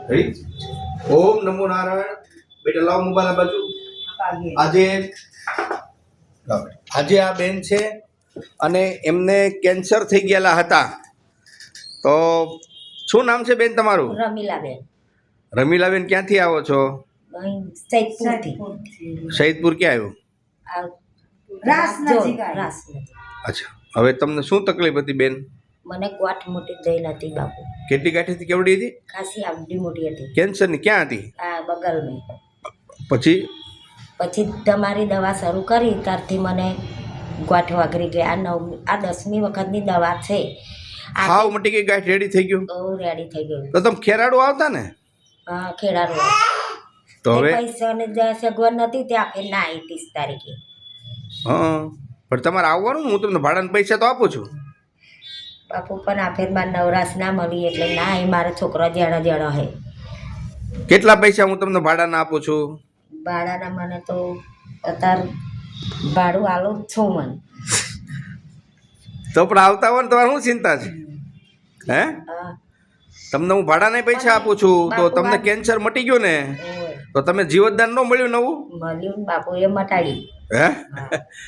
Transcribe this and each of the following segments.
Ready? ઓમ નમો નારાયણ. બેટા લાવ mobile આ બાજુ. આજે આજે આ બેન છે અને એમને કેન્સર થઈ ગયેલા હતા. તો શું નામ છે બેન તમારું? રમીલાબેન. રમીલાબેન, ક્યાંથી આવો છો? સૈદપુરથી. શહીદપુર ક્યાં આવ્યું? રાસ નજીક. અચ્છા, હવે તમને શું તકલીફ હતી બેન? મને ગાંઠ મોટી થઈ નથી બાપુ. કેટલી ગાંઠ હતી? કેવડી હતી? ખાસી આવડી મોટી હતી. કેન્સરની ક્યાં હતી? આ બગલમાં. પછી તમારી દવા શરૂ કરી ત્યારથી મને ગાંઠ વાગરી ગયા. આ 10મી વખતની દવા છે. હાવ મટી ગઈ ગાંઠ? રેડી થઈ ગયું? બહુ રેડી થઈ ગયું. તો તમે ખેરાડો આવતા ને? હા, ખેડારો. તો હવે પૈસાની સગવડ નથી તે આપે ના 30 તારીખે. હા, પણ તમારે આવવાનું, હું તમને ભાડાના પૈસા તો આપું છું બાપુ. પણ આ ફેર મારે નવરાશ ના મળી એટલે ના. એ મારો છોકરો જેડા જેડા હે. કેટલા પૈસા હું તમને ભાડાના આપું છું? ભાડાના મને તો અત્યારે ભાડું આલો જ છો મને. તો પણ આવતા હોય ને તમારે શું ચિંતા છે? હે, હા. તમને હું ભાડાના પૈસા આપું છું તો તમને કેન્સર મટી ગયું ને? તો તમે જીવતદાન ન મળ્યું નવું? મળ્યું ને બાપુ, એ મટાડી. હે,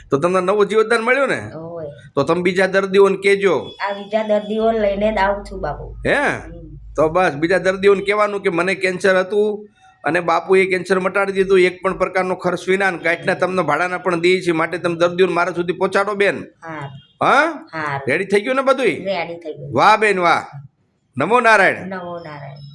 તો તમને નવું જીવતદાન મળ્યું ને? ઓય. તો તમે બીજા દર્દીઓને કહેજો. આ બીજા દર્દીઓ લઈને જ આવું છું બાપુ. હે, તો બસ બીજા દર્દીઓને કહેવાનું કે મને કેન્સર હતું અને બાપુએ કેન્સર મટાડી દીધું, એક પણ પ્રકારનો ખર્ચ વિના. ગાંઠના તમને ભાડાના પણ દઈએ છીએ, માટે તમે દર્દીઓને મારા સુધી પહોંચાડો બેન. હા. હા, હા. રેડી થઈ ગયું ને બધું? રેડી થઈ ગયું. વાહ બેન વાહ. નમો નારાયણ. નમો નારાયણ.